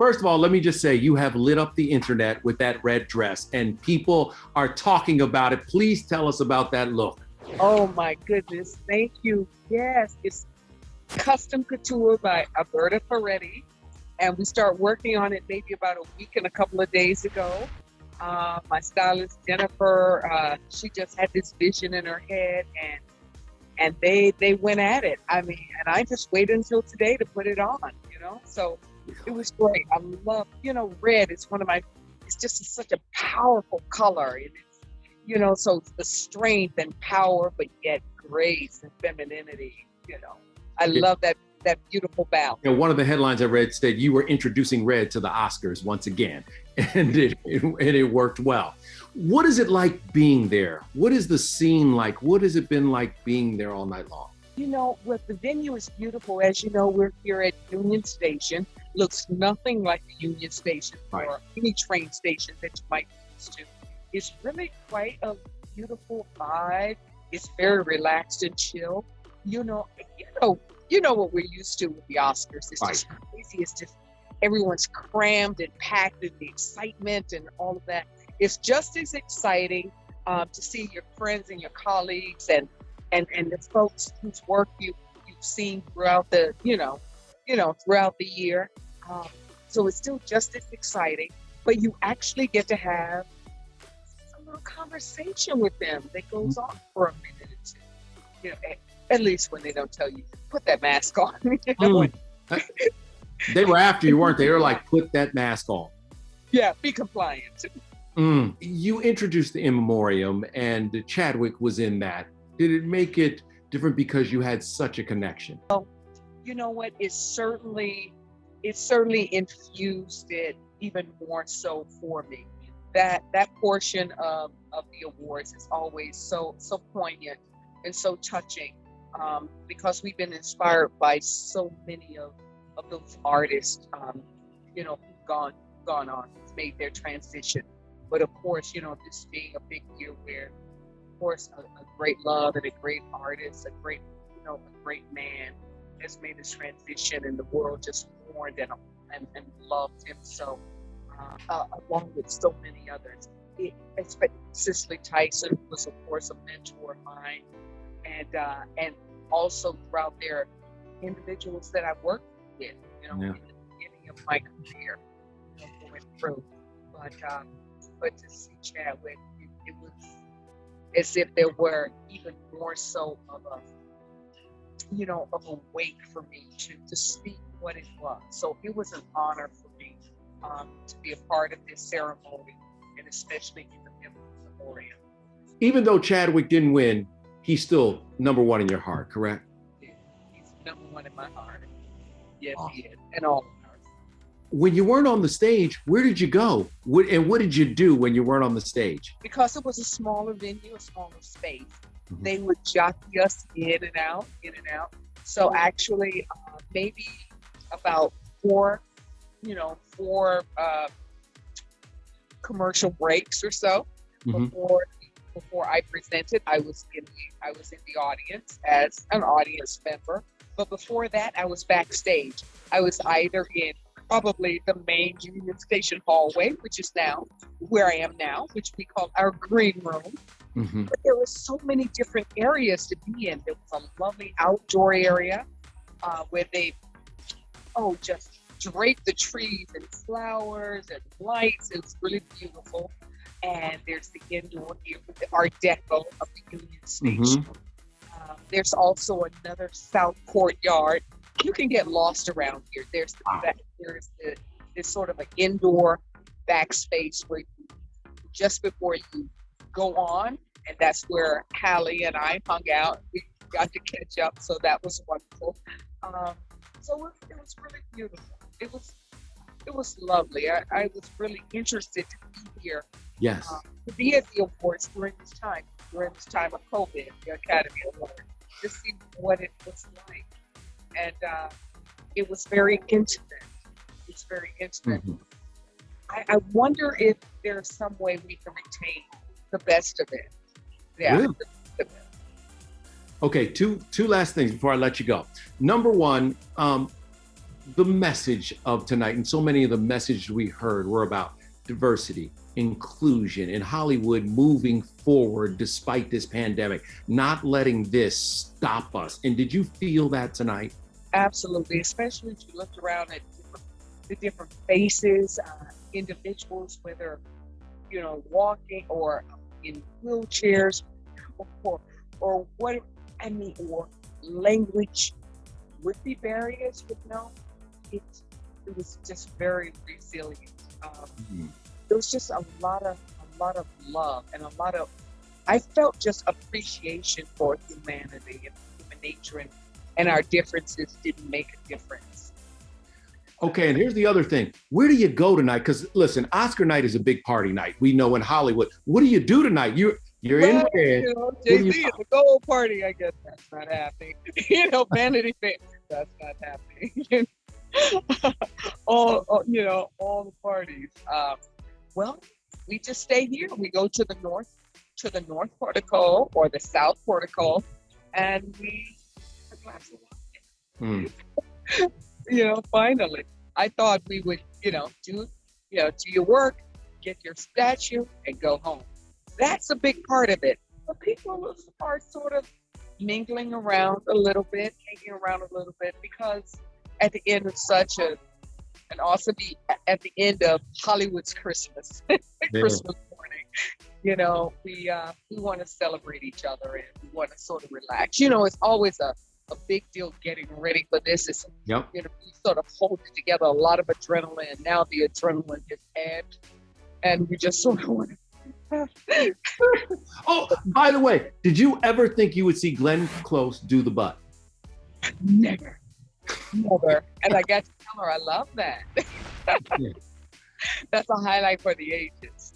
First of all, let me just say you have lit up the internet with that red dress and people are talking about it. Please tell us about that look. Oh my goodness. Thank you. Yes, it's custom couture by Alberta Ferretti. And we start working on it maybe about a week and a couple of days ago. My stylist, Jennifer, she just had this vision in her head and they went at it. I mean, and I just waited until today to put it on, you know? So it was great. I love, red is it's just such a powerful color. And it's, so it's the strength and power, but yet grace and femininity, I love that beautiful balance. One of the headlines I read said you were introducing red to the Oscars once again, and it worked well. What is it like being there? What is the scene like? What has it been like being there all night long? Well, the venue is beautiful. As you know, we're here at Union Station. Looks nothing like the Union Station or any train station that you might be used to. It's really quite a beautiful vibe. It's very relaxed and chill. You know what we're used to with the Oscars. It's just crazy. It's just everyone's crammed and packed, and the excitement and all of that. It's just as exciting to see your friends and your colleagues and the folks whose work you've seen throughout the throughout the year. So it's still just as exciting, but you actually get to have a little conversation with them that goes on for a minute or two. At least when they don't tell you, put that mask on. They were after you, weren't they? They were like, put that mask on. Yeah, be compliant. You introduced the in-memoriam and Chadwick was in that. Did it make it different because you had such a connection? Oh, you know what? It certainly infused it even more so for me. That portion of the awards is always so poignant and so touching, because we've been inspired by so many of those artists, who've gone on, made their transition. But of course, this being a big year where, of course, a great love and a great artist, a great man has made this transition, and the world just mourned and loved him so, along with so many others. Cicely Tyson, who was of course a mentor of mine, and also throughout there, individuals that I worked with, in the beginning of my career, going through. But to see Chadwick, it was as if there were even more so of a weight for me to speak what it was. So it was an honor for me to be a part of this ceremony, and especially in the in-memoriam. Even though Chadwick didn't win, he's still number one in your heart, correct? Yeah, he's number one in my heart. Yes, he is, and all of ours. When you weren't on the stage, where did you go? What did you do when you weren't on the stage? Because it was a smaller venue, a smaller space, they would jockey us in and out. So actually, maybe about four commercial breaks or so before I presented. I was in the audience as an audience member, but before that, I was backstage. I was either in probably the main Union Station hallway, which is now where I am now, which we call our green room. But there were so many different areas to be in. There was a lovely outdoor area where they just draped the trees and flowers and lights. It was really beautiful. And there's the indoor here with the Art Deco of the Union Station. There's also another south courtyard. You can get lost around here. There's this sort of an indoor backspace where just before you go on, and that's where Hallie and I hung out. We got to catch up, so that was wonderful. So it was really beautiful. It was lovely. I was really interested to be here. Yes. To be at the awards during this time of COVID, the Academy Awards, to see what it was like. And it was very intimate. It's very intimate. I wonder if there's some way we can retain the best of it. Yeah. Really? Okay, two last things before I let you go. Number one, the message of tonight, and so many of the messages we heard were about diversity, inclusion, and Hollywood moving forward despite this pandemic, not letting this stop us. And did you feel that tonight? Absolutely, especially if you looked around at the different faces, individuals, whether walking or in wheelchairs, or what I mean, or language would be barriers, but no, it was just very resilient. There was just a lot of love and a lot of, I felt just appreciation for humanity and human nature, and our differences didn't make a difference. Okay, and here's the other thing. Where do you go tonight? Because listen, Oscar night is a big party night. We know in Hollywood. What do you do tonight? You're in red. Jay-Z at the gold party, I guess that's not happening. Vanity Fair, that's not happening. all the parties. Well, we just stay here. We go to the north portico or the south portico, and we have a glass of wine. Finally, I thought we would, do your work, get your statue, and go home. That's a big part of it. But people are sort of mingling around a little bit, hanging around a little bit, because at the end of and also at the end of Hollywood's Christmas, Christmas morning, we want to celebrate each other and we want to sort of relax. It's always a big deal getting ready for this. It's, yep. You sort of hold together a lot of adrenaline. Now the adrenaline is ebbed, and we just sort of want to. Oh, by the way, did you ever think you would see Glenn Close do the butt? Never. And I got to tell her I love that. Yeah. That's a highlight for the ages.